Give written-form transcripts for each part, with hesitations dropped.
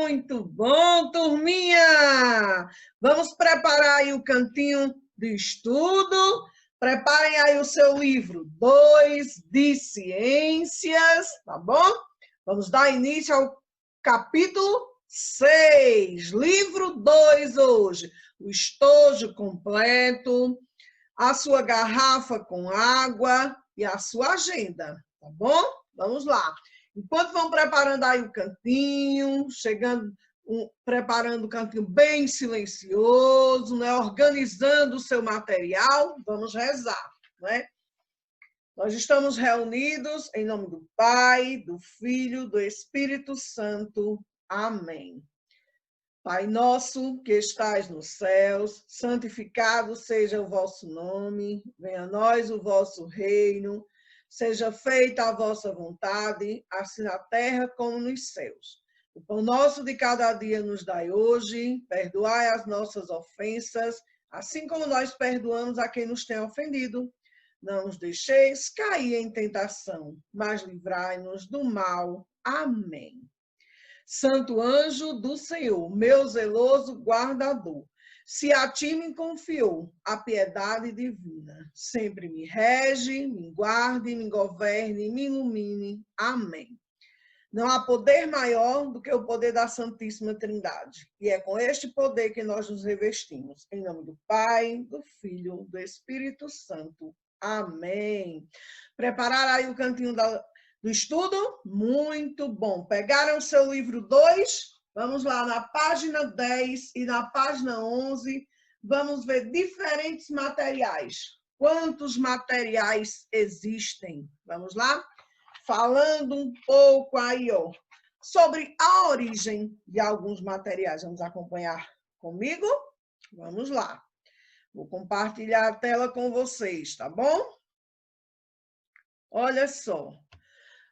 Muito bom, turminha! Vamos preparar aí o cantinho de estudo. Preparem aí o seu livro 2 de ciências, tá bom? Vamos dar início ao capítulo 6, livro 2 hoje. O estojo completo, a sua garrafa com água e a sua agenda, tá bom? Vamos lá. Enquanto vão preparando aí o cantinho, preparando o cantinho bem silencioso, né? Organizando o seu material, vamos rezar, né? Nós estamos reunidos em nome do Pai, do Filho, do Espírito Santo. Amém. Pai nosso que estais nos céus, santificado seja o vosso nome, venha a nós o vosso reino, seja feita a vossa vontade, assim na terra como nos céus. O pão nosso de cada dia nos dai hoje, perdoai as nossas ofensas, assim como nós perdoamos a quem nos tem ofendido. Não nos deixeis cair em tentação, mas livrai-nos do mal. Amém. Santo anjo do Senhor, meu zeloso guardador, se a ti me confiou a piedade divina, sempre me rege, me guarde, me governe, me ilumine. Amém. Não há poder maior do que o poder da Santíssima Trindade. E é com este poder que nós nos revestimos. Em nome do Pai, do Filho, do Espírito Santo. Amém. Preparar aí o cantinho do estudo? Muito bom. Pegaram o seu livro 2? Vamos lá, na página 10 e na página 11, vamos ver diferentes materiais. Quantos materiais existem? Vamos lá? Falando um pouco aí, ó, sobre a origem de alguns materiais. Vamos acompanhar comigo? Vamos lá. Vou compartilhar a tela com vocês, tá bom? Olha só.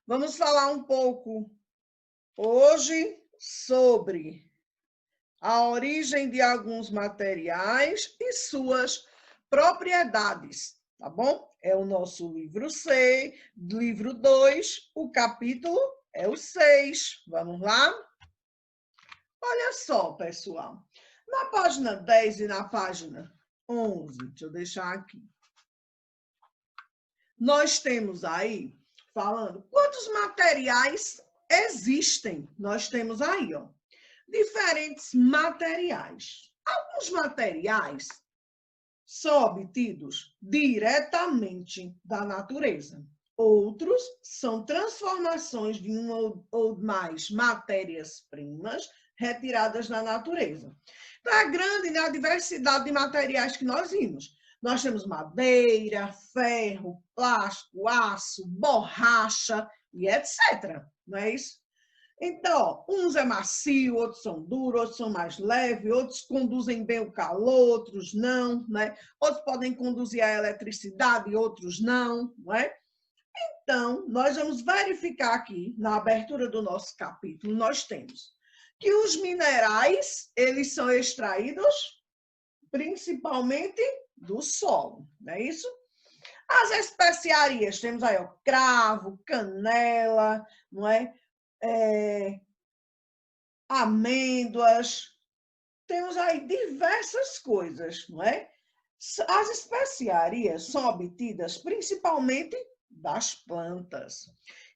Vamos falar um pouco hoje sobre a origem de alguns materiais e suas propriedades, tá bom? É o nosso livro 6, livro 2, o capítulo é o 6. Vamos lá? Olha só, pessoal. Na página 10 e na página 11, deixa eu deixar aqui. Nós temos aí falando quantos materiais existem. Nós temos aí, ó, diferentes materiais. Alguns materiais são obtidos diretamente da natureza. Outros são transformações de uma ou mais matérias-primas retiradas da natureza. Então, é grande, né, a diversidade de materiais que nós vimos. Nós temos madeira, ferro, plástico, aço, borracha e etc. Não é isso? Então, uns é macio, outros são duros, outros são mais leves, outros conduzem bem o calor, outros não, né? Outros podem conduzir a eletricidade, outros não, não é? Então, nós vamos verificar aqui, na abertura do nosso capítulo, nós temos que os minerais, eles são extraídos principalmente do solo, não é isso? As especiarias, temos aí, ó, cravo, canela, não é? Amêndoas, temos aí diversas coisas, não é? As especiarias são obtidas principalmente das plantas.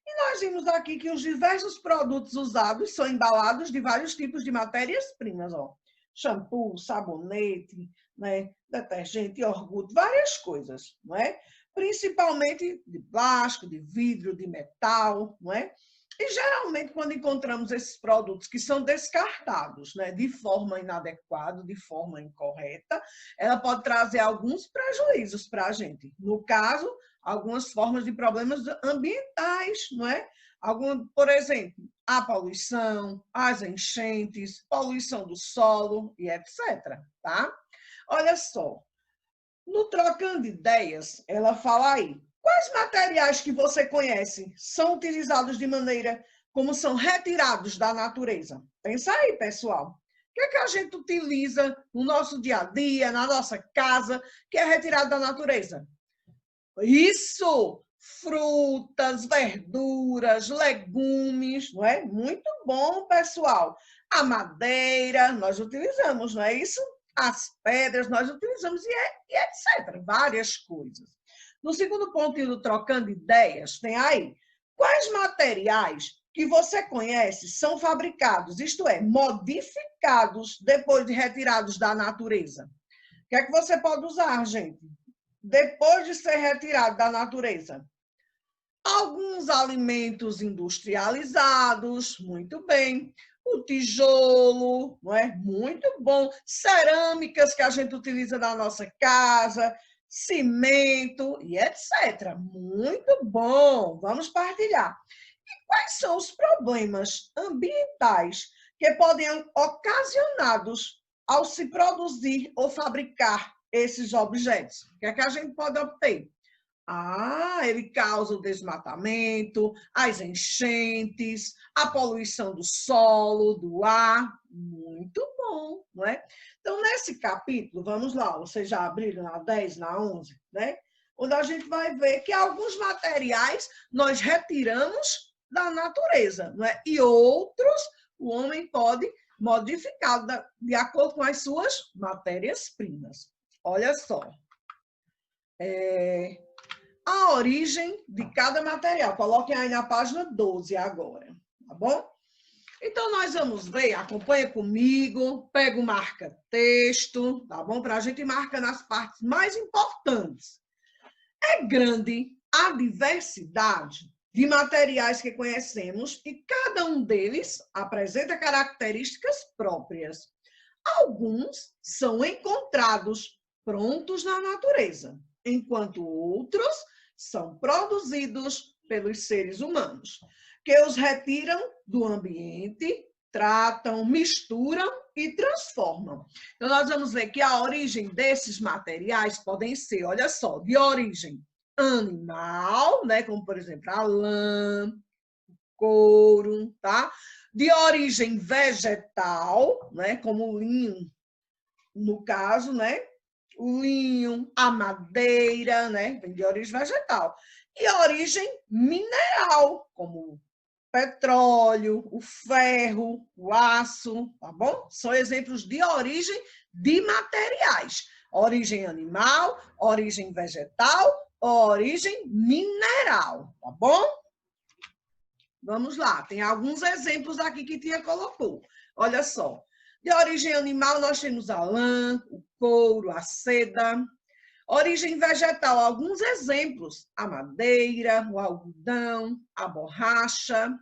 E nós vimos aqui que os diversos produtos usados são embalados de vários tipos de matérias-primas, ó. Shampoo, sabonete, né? Detergente, iogurte, várias coisas, não é? Principalmente de plástico, de vidro, de metal, não é? E geralmente, quando encontramos esses produtos que são descartados, né, de forma inadequada, de forma incorreta, ela pode trazer alguns prejuízos para a gente. No caso, algumas formas de problemas ambientais, não é? Por exemplo, a poluição, as enchentes, poluição do solo e etc. Tá? Olha só, no Trocando Ideias, ela fala aí, quais materiais que você conhece são utilizados de maneira como são retirados da natureza? Pensa aí, pessoal. O que é que a gente utiliza no nosso dia a dia, na nossa casa, que é retirado da natureza? Isso! frutas, verduras, legumes, não é? Muito bom, pessoal. A madeira nós utilizamos, não é isso? As pedras nós utilizamos e etc. Várias coisas. No segundo pontinho do Trocando Ideias, tem aí quais materiais que você conhece são fabricados, isto é, modificados depois de retirados da natureza. O que é que você pode usar, gente? Depois de ser retirado da natureza? Alguns alimentos industrializados, muito bem. O tijolo, não é? Muito bom. Cerâmicas que a gente utiliza na nossa casa, cimento e etc. Muito bom. Vamos partilhar. E quais são os problemas ambientais que podem ocasionados ao se produzir ou fabricar esses objetos? O que é que a gente pode obter? Ele causa o desmatamento, as enchentes, a poluição do solo, do ar. Muito bom, não é? Então, nesse capítulo, vamos lá, vocês já abriram na 10, na 11, né? Onde a gente vai ver que alguns materiais nós retiramos da natureza, não é? E outros o homem pode modificar de acordo com as suas matérias-primas. Olha só. A origem de cada material. Coloquem aí na página 12 agora, tá bom? Então, nós vamos ver, acompanha comigo, pega o marca-texto, tá bom? Para a gente marcar nas partes mais importantes. É grande a diversidade de materiais que conhecemos e cada um deles apresenta características próprias. Alguns são encontrados prontos na natureza, enquanto outros são produzidos pelos seres humanos, que os retiram do ambiente, tratam, misturam e transformam. Então, nós vamos ver que a origem desses materiais podem ser, olha só, de origem animal, né, como, por exemplo, a lã, o couro, tá? De origem vegetal, né, como o linho, no caso, né? O linho, a madeira, né? Vem de origem vegetal. E origem mineral, como o petróleo, o ferro, o aço, tá bom? São exemplos de origem de materiais. Origem animal, origem vegetal, origem mineral, tá bom? Vamos lá, tem alguns exemplos aqui que Tia colocou. Olha só. De origem animal, nós temos a lã, o couro, a seda. Origem vegetal, alguns exemplos: a madeira, o algodão, a borracha.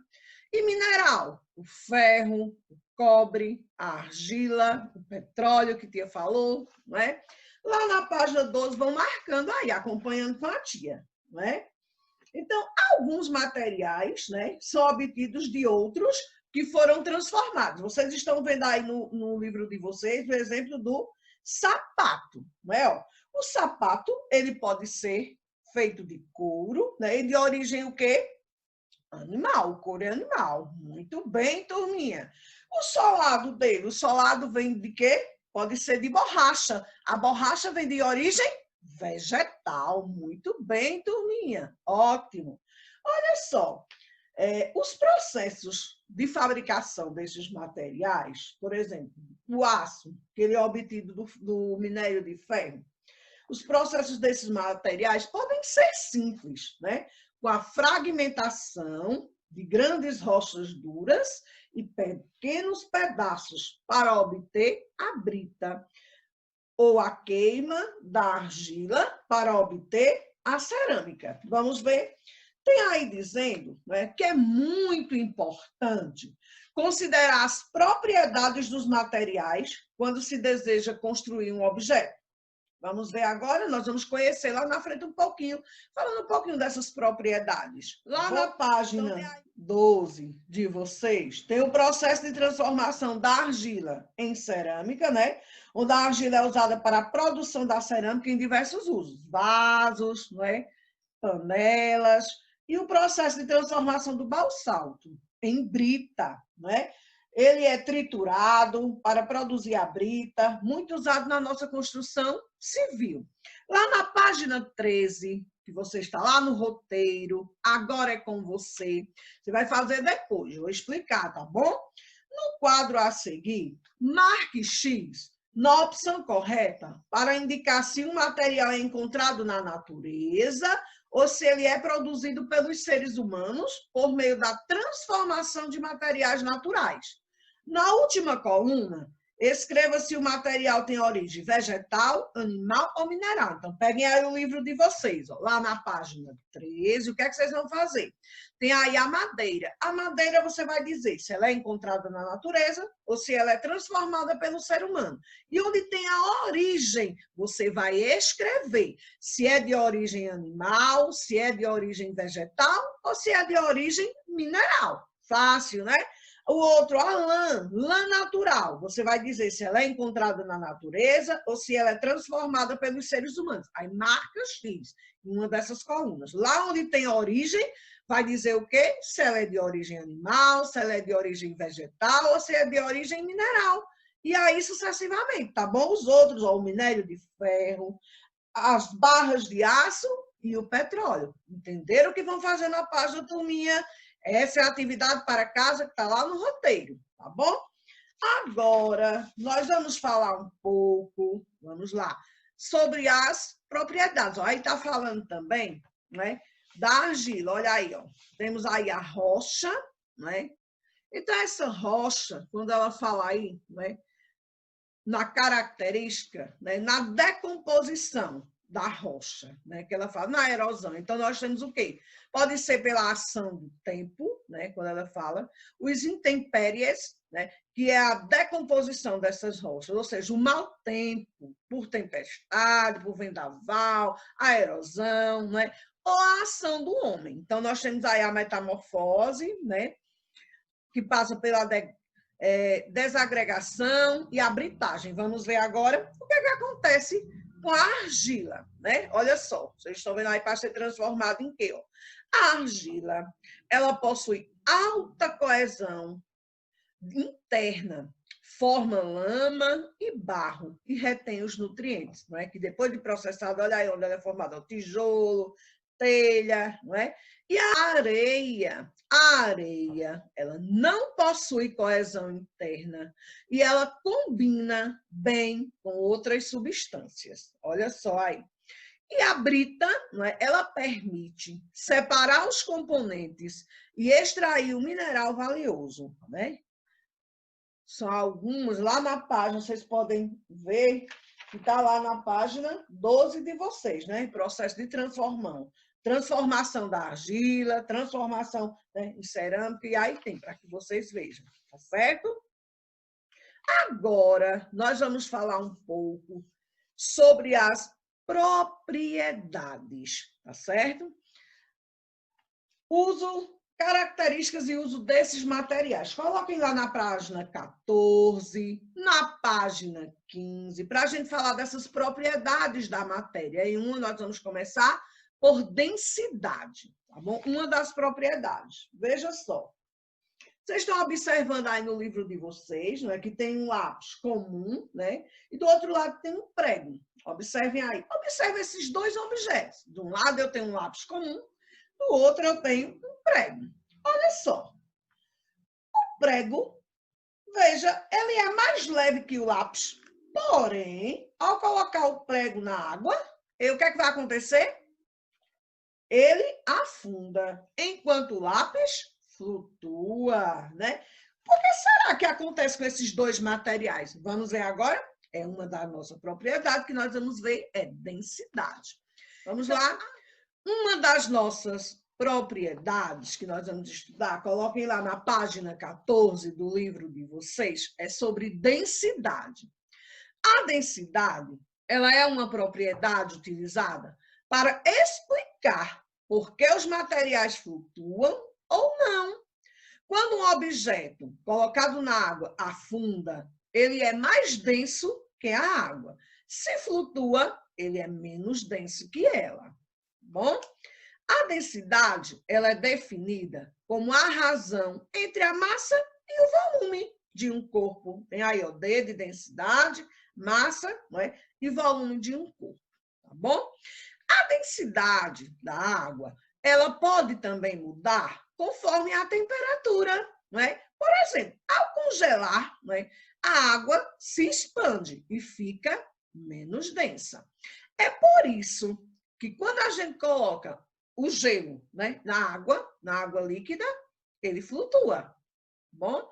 E mineral, o ferro, o cobre, a argila, o petróleo, que Tia falou, não é? Lá na página 12, vão marcando aí, acompanhando com a Tia, não é? Então, alguns materiais, né, são obtidos de outros que foram transformados. Vocês estão vendo aí no livro de vocês o exemplo do sapato, não é? Ó, o sapato, ele pode ser feito de couro, né? E de origem o quê? Animal, o couro é animal. Muito bem, turminha. O solado dele, o solado vem de quê? Pode ser de borracha. A borracha vem de origem vegetal. Muito bem, turminha. Ótimo. Olha só, os processos de fabricação desses materiais, por exemplo, o aço, que ele é obtido do minério de ferro, os processos desses materiais podem ser simples, né? Com a fragmentação de grandes rochas duras e pequenos pedaços para obter a brita, ou a queima da argila para obter a cerâmica. Vamos ver? Tem aí dizendo, né, que é muito importante considerar as propriedades dos materiais quando se deseja construir um objeto. Vamos ver agora, nós vamos conhecer lá na frente um pouquinho, falando um pouquinho dessas propriedades. Lá na página 12 de vocês, tem o processo de transformação da argila em cerâmica, né? Onde a argila é usada para a produção da cerâmica em diversos usos, vasos, né? Panelas, e o processo de transformação do basalto em brita, né? Ele é triturado para produzir a brita, muito usado na nossa construção civil. Lá na página 13, que você está lá no roteiro, agora é com você. Você vai fazer depois, eu vou explicar, tá bom? No quadro a seguir, marque X na opção correta para indicar se um material é encontrado na natureza ou se ele é produzido pelos seres humanos por meio da transformação de materiais naturais. Na última coluna, escreva se o material tem origem vegetal, animal ou mineral. Então, peguem aí o livro de vocês, ó, lá na página 13, o que é que vocês vão fazer? Tem aí a madeira. A madeira você vai dizer se ela é encontrada na natureza ou se ela é transformada pelo ser humano. E onde tem a origem, você vai escrever se é de origem animal, se é de origem vegetal ou se é de origem mineral. Fácil, né? O outro, a lã natural. Você vai dizer se ela é encontrada na natureza ou se ela é transformada pelos seres humanos. Aí marca X em uma dessas colunas. Lá onde tem a origem, vai dizer o quê? Se ela é de origem animal, se ela é de origem vegetal ou se é de origem mineral. E aí sucessivamente, tá bom? Os outros, ó, o minério de ferro, as barras de aço e o petróleo. Entenderam o que vão fazer na página, turminha? Essa é a atividade para casa que está lá no roteiro, tá bom? Agora, nós vamos falar um pouco, vamos lá, sobre as propriedades. Ó, aí está falando também, né, da argila. Olha aí, ó, temos aí a rocha, né? Então, essa rocha, quando ela fala aí, né, na característica, né, na decomposição da rocha, né, que ela fala, na erosão. Então, nós temos o quê? Pode ser pela ação do tempo, né, quando ela fala, os intempéries, né, que é a decomposição dessas rochas, ou seja, o mau tempo, por tempestade, por vendaval, a erosão, né, ou a ação do homem. Então, nós temos aí a metamorfose, né, que passa pela desagregação e a britagem. Vamos ver agora o que acontece com a argila, né? Olha só, vocês estão vendo aí para ser transformado em quê? Ó? A argila, ela possui alta coesão interna, forma lama e barro e retém os nutrientes, não é? Que depois de processado, olha aí onde ela é formada, o tijolo, telha, não é? E a areia, ela não possui coesão interna e ela combina bem com outras substâncias. Olha só aí. E a brita, não é? Ela permite separar os componentes e extrair o mineral valioso, né? São algumas, lá na página, vocês podem ver que está lá na página 12 de vocês, né? Processo de transformação da argila, transformação, né, em cerâmica, e aí tem, para que vocês vejam, tá certo? Agora, nós vamos falar um pouco sobre as propriedades, tá certo? Características e uso desses materiais. Coloquem lá na página 14, na página 15, para a gente falar dessas propriedades da matéria. Em uma, nós vamos começar por densidade, tá bom? Uma das propriedades. Veja só. Vocês estão observando aí no livro de vocês, né, que tem um lápis comum, né? E do outro lado tem um prego. Observem aí. Observem esses dois objetos. De um lado eu tenho um lápis comum, do outro eu tenho um prego. Olha só. O prego, veja, ele é mais leve que o lápis. Porém, ao colocar o prego na água, o que é que vai acontecer? Ele afunda, enquanto o lápis flutua, né? Por que será que acontece com esses dois materiais? Vamos ver agora? É uma da nossa propriedade que nós vamos ver, é densidade. Vamos lá? Uma das nossas propriedades que nós vamos estudar, coloquem lá na página 14 do livro de vocês, é sobre densidade. A densidade, ela é uma propriedade utilizada para explicar por que os materiais flutuam ou não. Quando um objeto colocado na água afunda, ele é mais denso que a água. Se flutua, ele é menos denso que ela. Bom? A densidade, ela é definida como a razão entre a massa e o volume de um corpo. Tem aí, ó, D de densidade, massa, não é? E volume de um corpo, tá bom? A densidade da água, ela pode também mudar conforme a temperatura, não é? Por exemplo, ao congelar, não é, a água se expande e fica menos densa. É por isso que quando a gente coloca o gelo, né, na água líquida, ele flutua. Bom,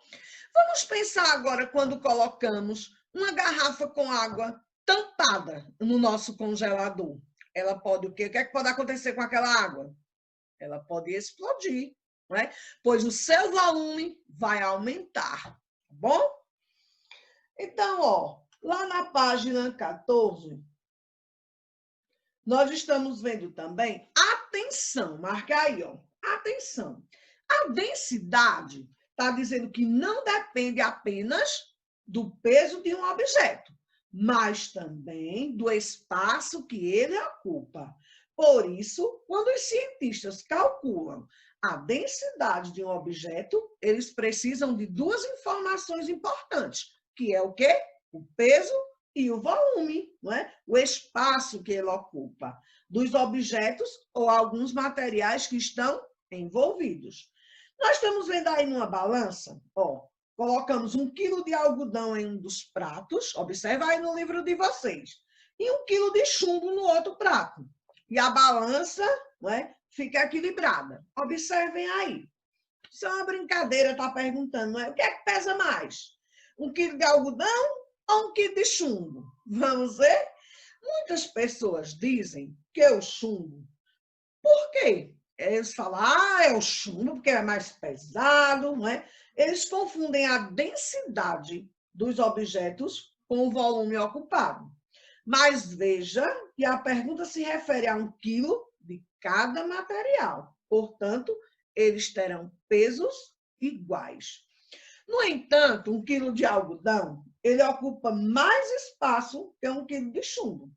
vamos pensar agora quando colocamos uma garrafa com água tampada no nosso congelador. Ela pode o quê? O que é que pode acontecer com aquela água? Ela pode explodir, não é? Pois o seu volume vai aumentar, tá bom? Então, ó, lá na página 14, nós estamos vendo também, atenção, marca aí, ó, atenção. A densidade está dizendo que não depende apenas do peso de um objeto, mas também do espaço que ele ocupa. Por isso, quando os cientistas calculam a densidade de um objeto, eles precisam de duas informações importantes, que é o quê? O peso e o volume, não é? O espaço que ele ocupa dos objetos ou alguns materiais que estão envolvidos. Nós estamos vendo aí numa balança, ó, colocamos 1 quilo de algodão em um dos pratos, observa aí no livro de vocês, e 1 quilo de chumbo no outro prato. E a balança, não é, fica equilibrada. Observem aí. Isso é uma brincadeira, está perguntando, não é? O que é que pesa mais? 1 quilo de algodão ou 1 quilo de chumbo? Vamos ver? Muitas pessoas dizem que é o chumbo. Por quê? Eles falam, é o chumbo porque é mais pesado, não é? Eles confundem a densidade dos objetos com o volume ocupado. Mas veja que a pergunta se refere a 1 quilo de cada material. Portanto, eles terão pesos iguais. No entanto, 1 quilo de algodão, ele ocupa mais espaço que 1 quilo de chumbo.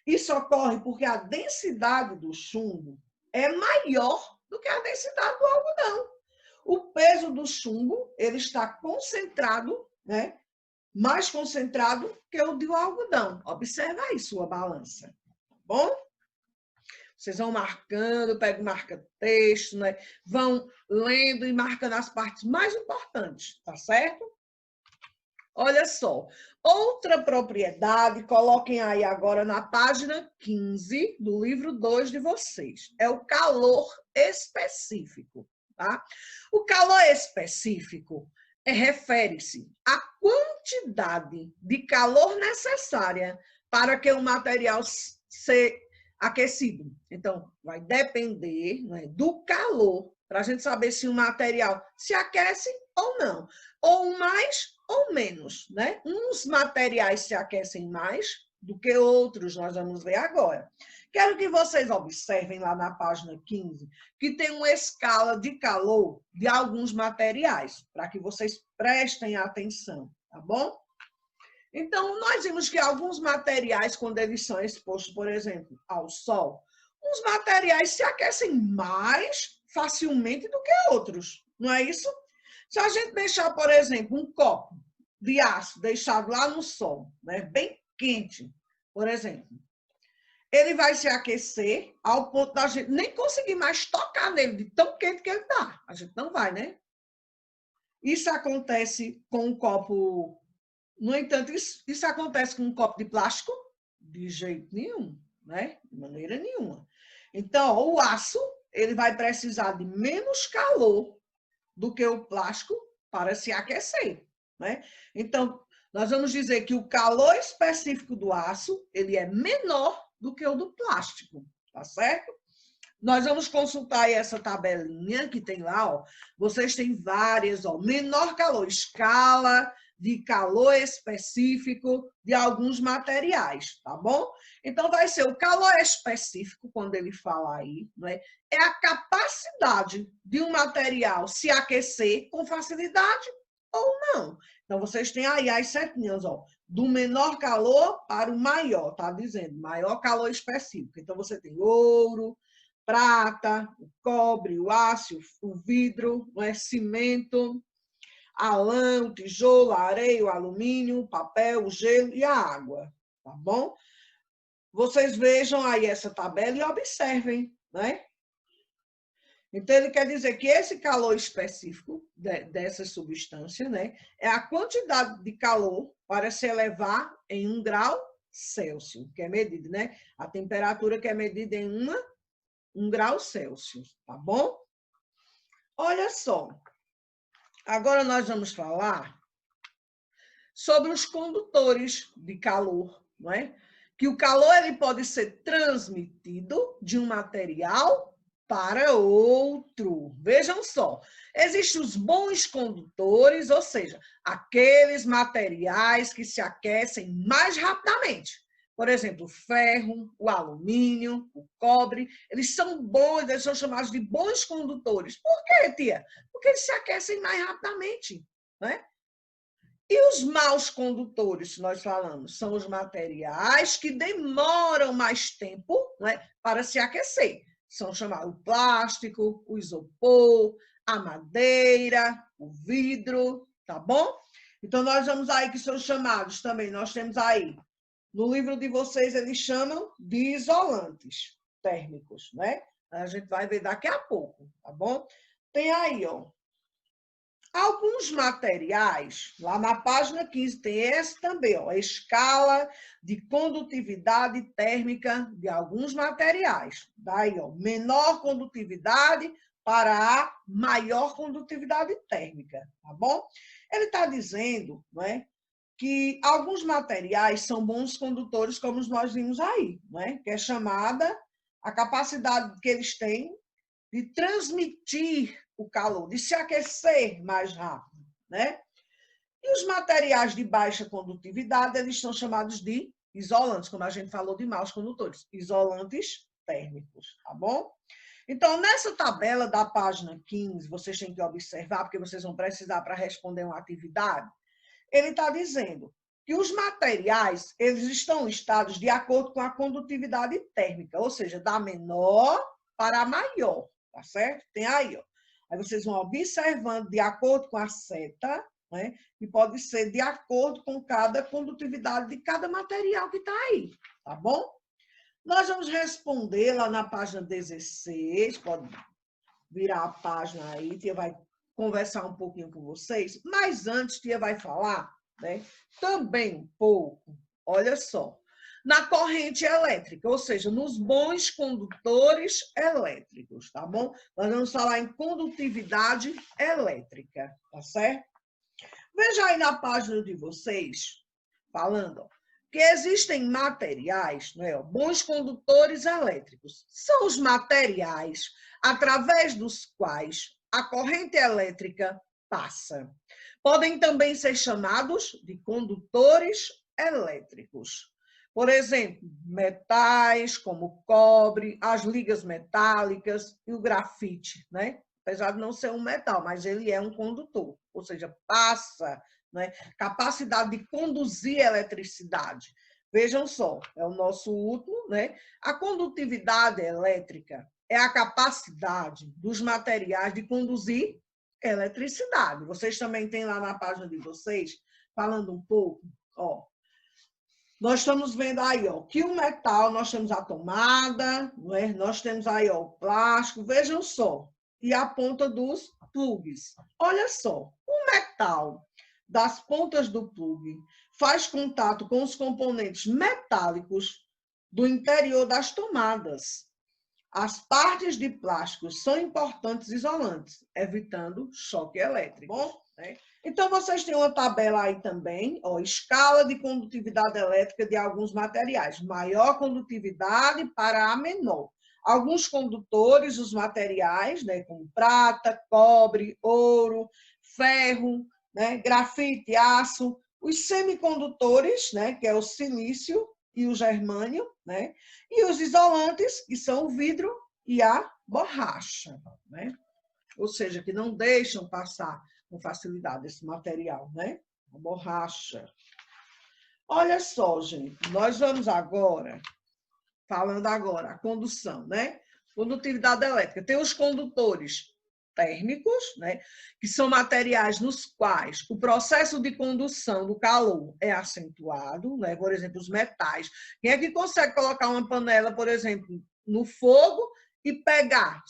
Isso ocorre porque a densidade do chumbo é maior do que a densidade do algodão. O peso do chumbo, ele está concentrado, né? Mais concentrado que o do algodão. Observa aí sua balança, tá bom? Vocês vão marcando, pegam marca-texto, né? Vão lendo e marcando as partes mais importantes, tá certo? Olha só, outra propriedade, coloquem aí agora na página 15 do livro 2 de vocês, é o calor específico, tá? O calor específico refere-se à quantidade de calor necessária para que o material seja aquecido. Então, vai depender, né, do calor, para a gente saber se o material se aquece ou não, ou mais ou menos, né? Uns materiais se aquecem mais do que outros, nós vamos ver agora. Quero que vocês observem lá na página 15, que tem uma escala de calor de alguns materiais, para que vocês prestem atenção, tá bom? Então, nós vimos que alguns materiais, quando eles são expostos, por exemplo, ao sol, uns materiais se aquecem mais facilmente do que outros, não é isso? Se a gente deixar, por exemplo, um copo de aço deixado lá no sol, né, bem quente, por exemplo, ele vai se aquecer ao ponto da gente nem conseguir mais tocar nele, de tão quente que ele está. A gente não vai, né? Isso acontece com um copo... No entanto, isso acontece com um copo de plástico? De jeito nenhum, né? De maneira nenhuma. Então, o aço, ele vai precisar de menos calor do que o plástico para se aquecer, né? Então, nós vamos dizer que o calor específico do aço, ele é menor do que o do plástico, tá certo? Nós vamos consultar aí essa tabelinha que tem lá, ó. Vocês têm várias, ó. Menor calor, escala de calor específico de alguns materiais, tá bom? Então, vai ser o calor específico, quando ele fala aí, né? É a capacidade de um material se aquecer com facilidade ou não. Então, vocês têm aí as setinhas, ó, do menor calor para o maior, tá dizendo, maior calor específico. Então, você tem ouro, prata, o cobre, o aço, o vidro, o cimento, a lã, o tijolo, a areia, o alumínio, o papel, o gelo e a água, tá bom? vocês vejam aí essa tabela e observem, né? Então, ele quer dizer que esse calor específico dessa substância, né, é a quantidade de calor para se elevar em 1 grau Celsius, que é medido, né? A temperatura que é medida em 1 grau Celsius, tá bom? Olha só, agora nós vamos falar sobre os condutores de calor, não é? Que o calor ele pode ser transmitido de um material para outro. Vejam só, existem os bons condutores, ou seja, aqueles materiais que se aquecem mais rapidamente. Por exemplo, o ferro, o alumínio, o cobre, eles são bons, eles são chamados de bons condutores. Por quê, tia? Porque eles se aquecem mais rapidamente, né? E os maus condutores, nós falamos, são os materiais que demoram mais tempo, né, para se aquecer. São chamados o plástico, o isopor, a madeira, o vidro, tá bom? Então, nós vamos aí que são chamados também, nós temos aí, no livro de vocês, eles chamam de isolantes térmicos, né? A gente vai ver daqui a pouco, tá bom? Tem aí, ó, alguns materiais, lá na página 15, tem esse também, ó, a escala de condutividade térmica de alguns materiais. Daí, ó, menor condutividade para a maior condutividade térmica, tá bom? Ele está dizendo, não é, que alguns materiais são bons condutores, como nós vimos aí, não é? Que é chamada a capacidade que eles têm de transmitir o calor, de se aquecer mais rápido, né? E os materiais de baixa condutividade, eles são chamados de isolantes, como a gente falou de maus condutores, isolantes térmicos, tá bom? Então, nessa tabela da página 15, vocês têm que observar, porque vocês vão precisar para responder uma atividade, ele está dizendo que os materiais, eles estão listados de acordo com a condutividade térmica, ou seja, da menor para a maior, tá certo? Tem aí, ó. Aí vocês vão observando de acordo com a seta, né? E pode ser de acordo com cada condutividade de cada material que está aí, tá bom? Nós vamos responder lá na página 16, pode virar a página aí, tia vai conversar um pouquinho com vocês, mas antes tia vai falar, né, também um pouco, olha só, na corrente elétrica, ou seja, nos bons condutores elétricos, tá bom? Nós vamos falar em condutividade elétrica, tá certo? Veja aí na página de vocês, falando, ó, que existem materiais, né, bons condutores elétricos. São os materiais através dos quais a corrente elétrica passa. Podem também ser chamados de condutores elétricos. Por exemplo, metais como o cobre, as ligas metálicas e o grafite, né? Apesar de não ser um metal, mas ele é um condutor, ou seja, passa, né? Capacidade de conduzir eletricidade. Vejam só, é o nosso último, né? A condutividade elétrica é a capacidade dos materiais de conduzir eletricidade. Vocês também têm lá na página de vocês, falando um pouco, ó. Nós estamos vendo aí, ó, que o metal, nós temos a tomada, não é? Nós temos aí, ó, o plástico, vejam só, e a ponta dos plugs. Olha só, o metal das pontas do plug faz contato com os componentes metálicos do interior das tomadas. As partes de plástico são importantes isolantes, evitando choque elétrico. Bom, né? Então, vocês têm uma tabela aí também, ó, escala de condutividade elétrica de alguns materiais. Maior condutividade para a menor. Alguns condutores, os materiais, né, como prata, cobre, ouro, ferro, né, grafite, aço. Os semicondutores, né, que é o silício e o germânio, né? E os isolantes, que são o vidro e a borracha, né? Ou seja, que não deixam passar com facilidade esse material, né? A borracha. Olha só, gente, nós vamos agora, falando agora, a condução, né? Condutividade elétrica. Tem os condutores térmicos, né, que são materiais nos quais o processo de condução do calor é acentuado, né, por exemplo, os metais. Quem é que consegue colocar uma panela, por exemplo, no fogo e pegar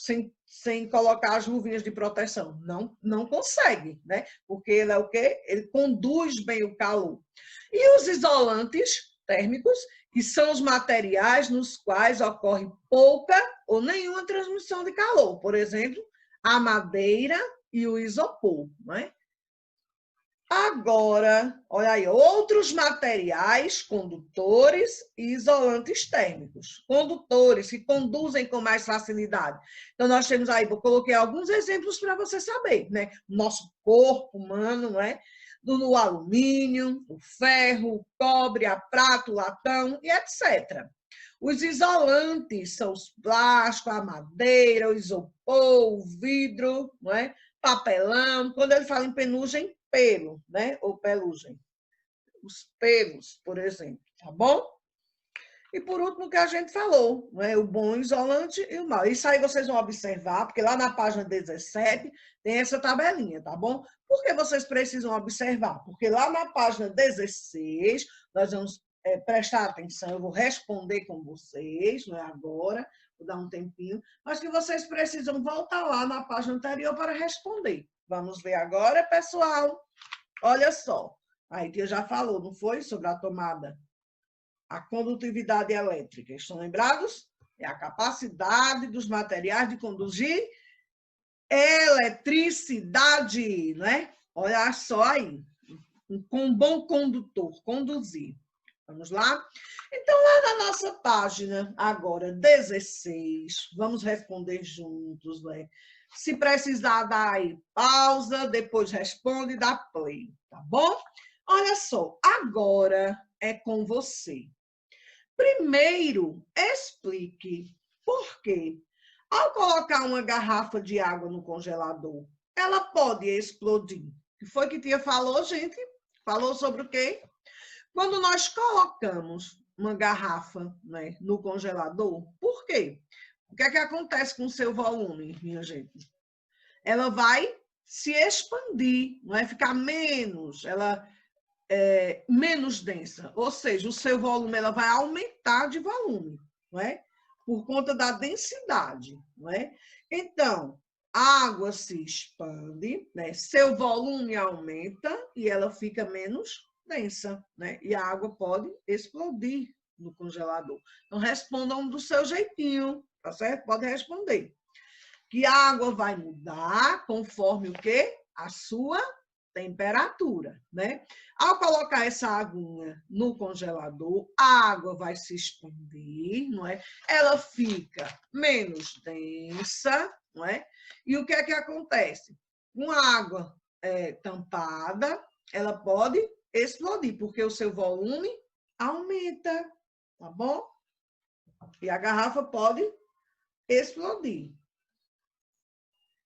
sem colocar as luvinhas de proteção? Não consegue, né? Porque ele é o quê? Ele conduz bem o calor. E os isolantes térmicos, que são os materiais nos quais ocorre pouca ou nenhuma transmissão de calor. Por exemplo, a madeira e o isopor, né? Agora, olha aí, outros materiais condutores e isolantes térmicos. Condutores que conduzem com mais facilidade. Então, nós temos aí, eu coloquei alguns exemplos para você saber, né? Nosso corpo humano, não é? Do alumínio, o ferro, o cobre, a prata, o latão e etc. Os isolantes são os plásticos, a madeira, o isopor, o vidro, não é? Papelão. Quando ele fala em penugem, pelo, né? Ou pelugem. Os pelos, por exemplo, tá bom? E por último, o que a gente falou, né? O bom isolante e o mau. Isso aí vocês vão observar, porque lá na página 17 tem essa tabelinha, tá bom? Por que vocês precisam observar? Porque lá na página 16, nós vamos prestar atenção, eu vou responder com vocês, não é agora, vou dar um tempinho, mas que vocês precisam voltar lá na página anterior para responder. Vamos ver agora, pessoal? Olha só, a tia já falou, não foi? Sobre a tomada. A condutividade elétrica, estão lembrados? É a capacidade dos materiais de conduzir eletricidade, né? Olha só aí, um bom condutor, conduzir. Vamos lá? Então, lá na nossa página, agora, 16, vamos responder juntos, né? Se precisar, dá aí pausa, depois responde e dá play, tá bom? Olha só, agora é com você. Primeiro, explique por quê. Ao colocar uma garrafa de água no congelador, ela pode explodir. O que foi que tia falou, gente? Falou sobre o quê? Quando nós colocamos uma garrafa, né, no congelador, por quê? O que é que acontece com o seu volume, minha gente? Ela vai se expandir, não é? Ficar menos, ela menos densa, ou seja, o seu volume ela vai aumentar de volume, não é? Por conta da densidade, não é? Então, a água se expande, né? Seu volume aumenta e ela fica menos densa, né? E a água pode explodir no congelador. Então, respondam do seu jeitinho, tá certo? Pode responder. Que a água vai mudar conforme o quê? A sua temperatura, né? Ao colocar essa aguinha no congelador, a água vai se expandir, não é? Ela fica menos densa, não é? E o que é que acontece? Com a água tampada, ela pode explodir, porque o seu volume aumenta, tá bom? E a garrafa pode explodir.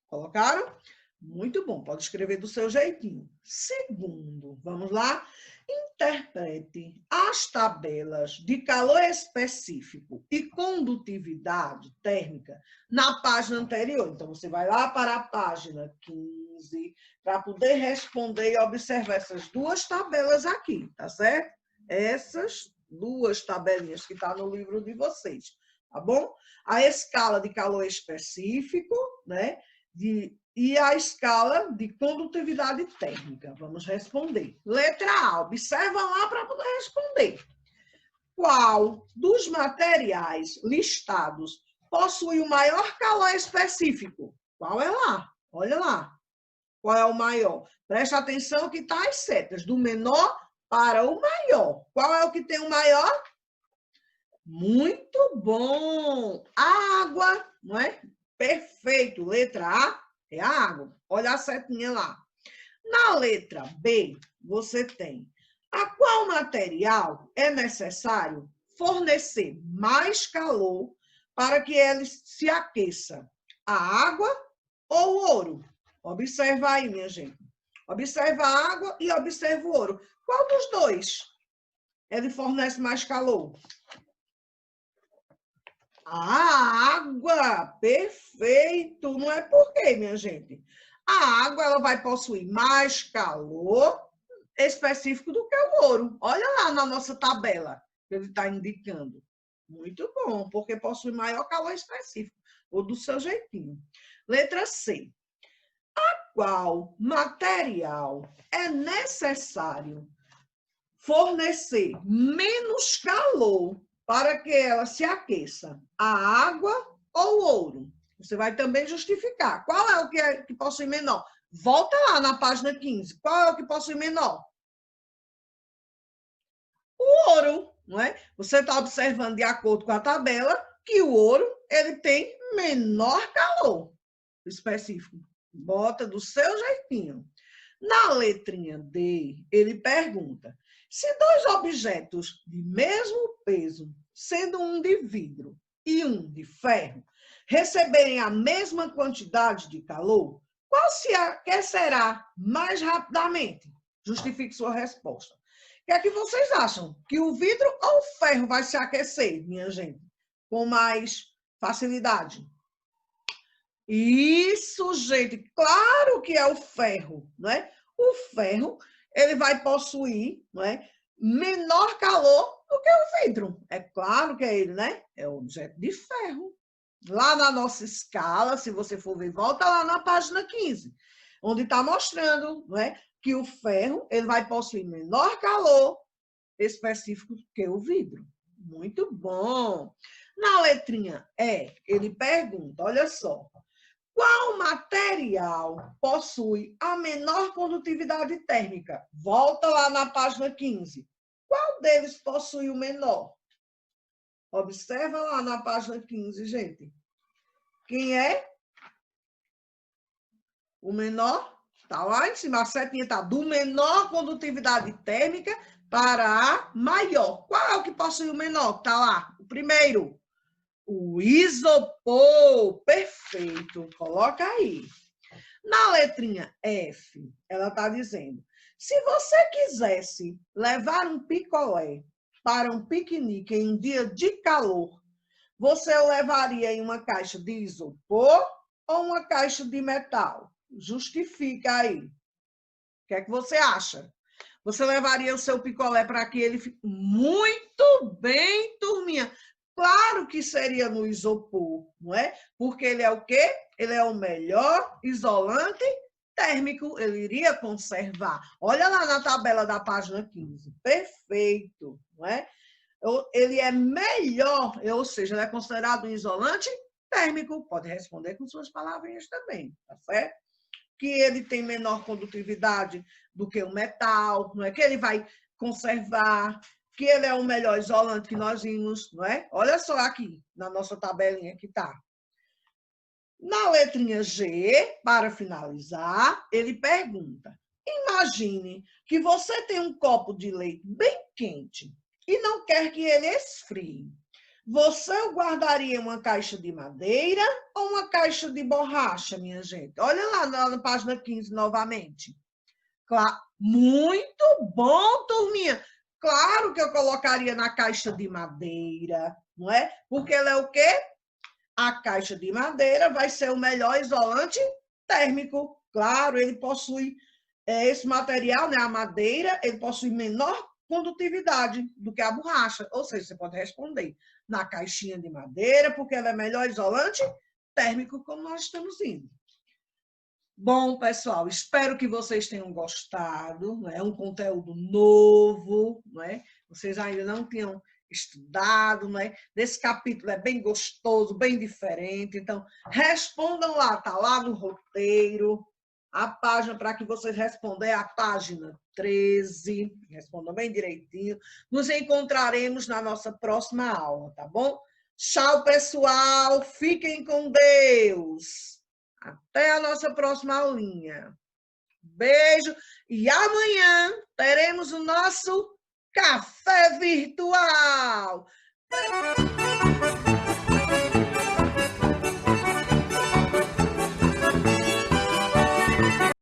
Colocaram? Muito bom, pode escrever do seu jeitinho. Segundo, vamos lá? Interprete as tabelas de calor específico e condutividade térmica na página anterior. Então, você vai lá para a página 15 para poder responder e observar essas duas tabelas aqui, tá certo? Essas duas tabelinhas que estão no livro de vocês, tá bom? A escala de calor específico, né? E a escala de condutividade térmica. Vamos responder. Letra A. Observa lá para poder responder. Qual dos materiais listados possui o maior calor específico? Qual é lá? Olha lá. Qual é o maior? Presta atenção que está as setas. Do menor para o maior. Qual é o que tem o maior? Muito bom. A água, não é? Perfeito. Letra A é a água. Olha a setinha lá. Na letra B, você tem a qual material é necessário fornecer mais calor para que ele se aqueça? A água ou o ouro? Observa aí, minha gente. Observa a água e observa o ouro. Qual dos dois ele fornece mais calor? A água, perfeito. Não é por quê, minha gente? A água ela vai possuir mais calor específico do que o ouro. Olha lá na nossa tabela, que ele está indicando. Muito bom, porque possui maior calor específico, ou do seu jeitinho. Letra C. Qual material é necessário fornecer menos calor para que ela se aqueça? A água ou o ouro? Você vai também justificar. Qual é o que possui menor? Volta lá na página 15. Qual é o que possui menor? O ouro, não é? Você está observando, de acordo com a tabela, que o ouro ele tem menor calor específico. Bota do seu jeitinho. Na letrinha D, ele pergunta: se dois objetos de mesmo peso, sendo um de vidro e um de ferro, receberem a mesma quantidade de calor, qual se aquecerá mais rapidamente? Justifique sua resposta. O que é que vocês acham? Que o vidro ou o ferro vai se aquecer, minha gente, com mais facilidade? Isso, gente, claro que é o ferro, não é? O ferro, ele vai possuir, não é, menor calor do que o vidro. É claro que é ele, né? É o objeto de ferro. Lá na nossa escala, se você for ver, volta lá na página 15, onde está mostrando, não é, que o ferro, ele vai possuir menor calor específico do que o vidro. Muito bom. Na letrinha E, ele pergunta, olha só, qual material possui a menor condutividade térmica? Volta lá na página 15. Qual deles possui o menor? Observa lá na página 15, gente. Quem é o menor? Está lá em cima, a setinha está do menor condutividade térmica para a maior. Qual é o que possui o menor? Está lá, o primeiro. O isopor, perfeito. Coloca aí. Na letrinha F, ela está dizendo, se você quisesse levar um picolé para um piquenique em um dia de calor, você o levaria em uma caixa de isopor ou uma caixa de metal? Justifica aí. O que é que você acha? Você levaria o seu picolé para que ele fique muito bem, turminha. Claro que seria no isopor, não é? Porque ele é o quê? Ele é o melhor isolante térmico, ele iria conservar. Olha lá na tabela da página 15. Perfeito, não é? Ele é melhor, ou seja, ele é considerado um isolante térmico. Pode responder com suas palavrinhas também, tá certo? Que ele tem menor condutividade do que o metal, não é? Que ele vai conservar, que ele é o melhor isolante que nós vimos, não é? Olha só aqui, na nossa tabelinha que está. Na letrinha G, para finalizar, ele pergunta, imagine que você tem um copo de leite bem quente e não quer que ele esfrie. Você o guardaria em uma caixa de madeira ou uma caixa de borracha, minha gente? Olha lá na página 15 novamente. Claro, muito bom, turminha. Claro que eu colocaria na caixa de madeira, não é? Porque ela é o quê? A caixa de madeira vai ser o melhor isolante térmico. Claro, ele possui esse material, né, a madeira, ele possui menor condutividade do que a borracha. Ou seja, você pode responder na caixinha de madeira, porque ela é melhor isolante térmico, como nós estamos indo. Bom, pessoal, espero que vocês tenham gostado. Não é um conteúdo novo, não é? Vocês ainda não tinham estudado, não é? Desse capítulo é bem gostoso, bem diferente. Então, respondam lá, tá lá no roteiro. A página para que vocês respondam é a página 13. Respondam bem direitinho. Nos encontraremos na nossa próxima aula, tá bom? Tchau, pessoal. Fiquem com Deus. Até a nossa próxima aulinha. Beijo. E amanhã teremos o nosso café virtual.